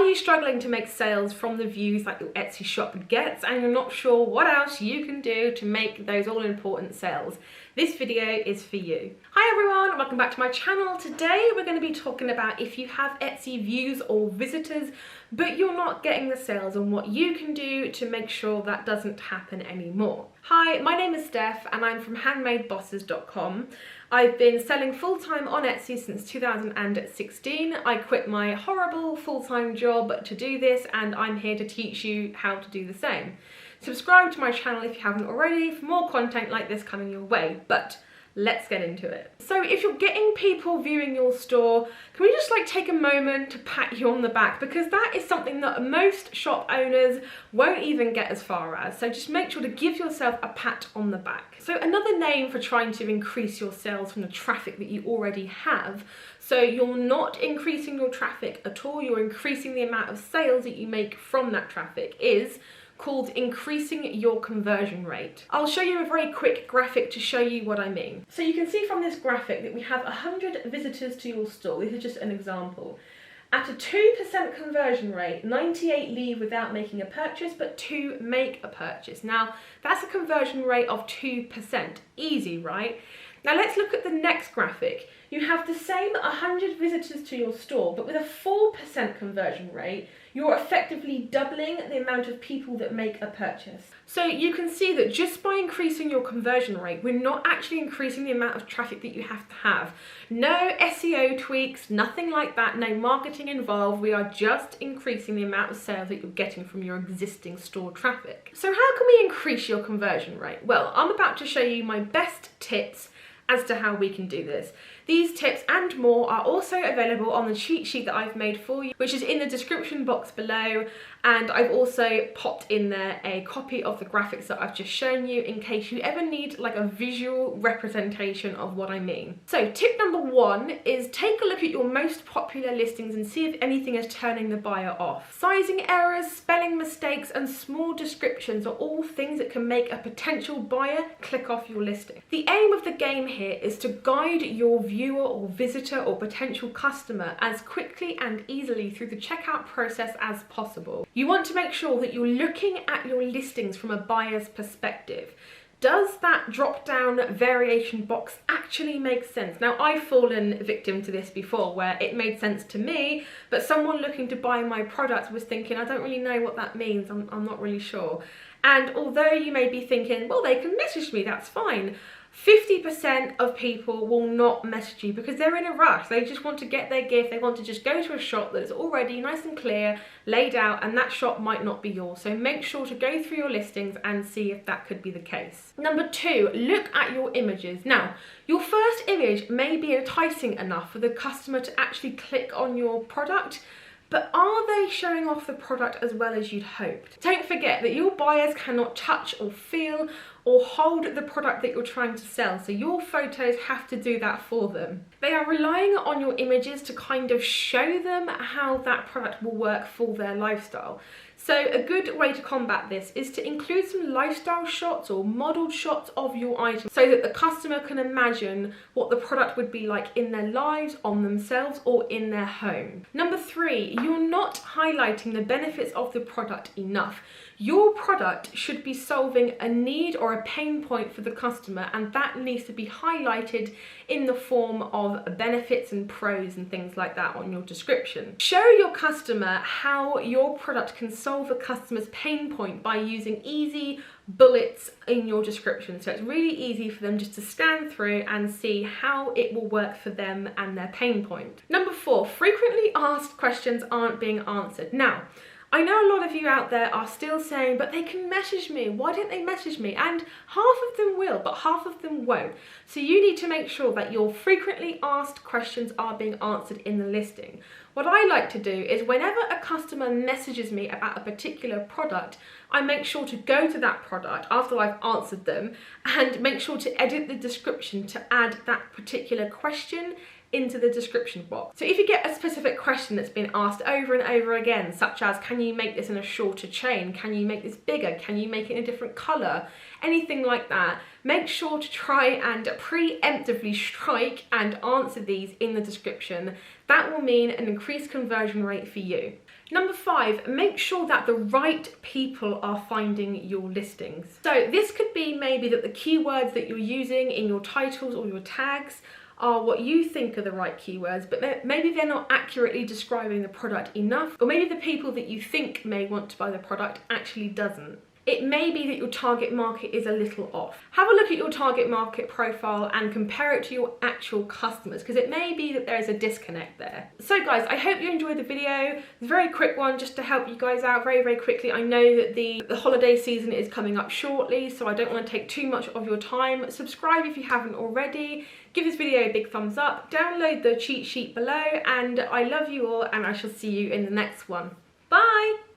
you struggling to make sales from the views that your Etsy shop gets and you're not sure what else you can do to make those all-important sales? This video is for you. Hi everyone, welcome back to my channel. Today we're going to be talking about if you have Etsy views or visitors but you're not getting the sales and what you can do to make sure that doesn't happen anymore. Hi, my name is Steph and I'm from handmadebosses.com. I've been selling full-time on Etsy since 2016. I quit my horrible full-time job to do this and I'm here to teach you how to do the same. Subscribe to my channel if you haven't already for more content like this coming your way, but let's get into it. So if you're getting people viewing your store, can we just take a moment to pat you on the back, because that is something that most shop owners won't even get as far as. So just make sure to give yourself a pat on the back. So another name for trying to increase your sales from the traffic that you already have. So you're not increasing your traffic at all, you're increasing the amount of sales that you make from that traffic, is called increasing your conversion rate. I'll show you a very quick graphic to show you what I mean. So you can see from this graphic that we have 100 visitors to your store. This is just an example. At a 2% conversion rate, 98 leave without making a purchase, but 2 make a purchase. Now, that's a conversion rate of 2%. Easy, right? Now let's look at the next graphic. You have the same 100 visitors to your store, but with a 4% conversion rate, you're effectively doubling the amount of people that make a purchase. So you can see that just by increasing your conversion rate, we're not actually increasing the amount of traffic that you have to have. No SEO tweaks, nothing like that, no marketing involved. We are just increasing the amount of sales that you're getting from your existing store traffic. So how can we increase your conversion rate? Well, I'm about to show you my best tips as to how we can do this. These tips and more are also available on the cheat sheet that I've made for you, which is in the description box below, and I've also popped in there a copy of the graphics that I've just shown you in case you ever need a visual representation of what I mean. So tip number 1 is take a look at your most popular listings and see if anything is turning the buyer off. Sizing errors, spelling mistakes and small descriptions are all things that can make a potential buyer click off your listing. The aim of the game here is to guide your viewer or visitor or potential customer as quickly and easily through the checkout process as possible. You want to make sure that you're looking at your listings from a buyer's perspective. Does that drop-down variation box actually make sense? Now, I've fallen victim to this before where it made sense to me, but someone looking to buy my product was thinking, I don't really know what that means, I'm not really sure. And although you may be thinking, well, they can message me, that's fine, 50% of people will not message you because they're in a rush. They just want to get their gift. They want to just go to a shop that is already nice and clear, laid out, and that shop might not be yours. So make sure to go through your listings and see if that could be the case. Number 2, look at your images. Now, your first image may be enticing enough for the customer to actually click on your product, but are they showing off the product as well as you'd hoped? Don't forget that your buyers cannot touch or feel or hold the product that you're trying to sell, so your photos have to do that for them. They are relying on your images to kind of show them how that product will work for their lifestyle. So a good way to combat this is to include some lifestyle shots or modelled shots of your item so that the customer can imagine what the product would be like in their lives, on themselves, or in their home. Number 3, you're not highlighting the benefits of the product enough. Your product should be solving a need or a pain point for the customer, and that needs to be highlighted in the form of benefits and pros and things like that on your description. Show your customer how your product can solve a customer's pain point by using easy bullets in your description. So it's really easy for them just to scan through and see how it will work for them and their pain point. Number 4, frequently asked questions aren't being answered. Now, I know a lot of you out there are still saying, but they can message me. Why don't they message me? And half of them will, but half of them won't. So you need to make sure that your frequently asked questions are being answered in the listing. What I like to do is whenever a customer messages me about a particular product, I make sure to go to that product after I've answered them and make sure to edit the description to add that particular question into the description box. So if you get a specific question that's been asked over and over again, such as, can you make this in a shorter chain? Can you make this bigger? Can you make it in a different color? Anything like that, make sure to try and preemptively strike and answer these in the description. That will mean an increased conversion rate for you. Number 5, make sure that the right people are finding your listings. So this could be maybe that the keywords that you're using in your titles or your tags are what you think are the right keywords, but maybe they're not accurately describing the product enough, or maybe the people that you think may want to buy the product actually doesn't. It may be that your target market is a little off. Have a look at your target market profile and compare it to your actual customers, because it may be that there is a disconnect there. So guys, I hope you enjoyed the video. It's a very quick one just to help you guys out very, very quickly. I know that the holiday season is coming up shortly, so I don't want to take too much of your time. Subscribe if you haven't already. Give this video a big thumbs up. Download the cheat sheet below, and I love you all, and I shall see you in the next one. Bye!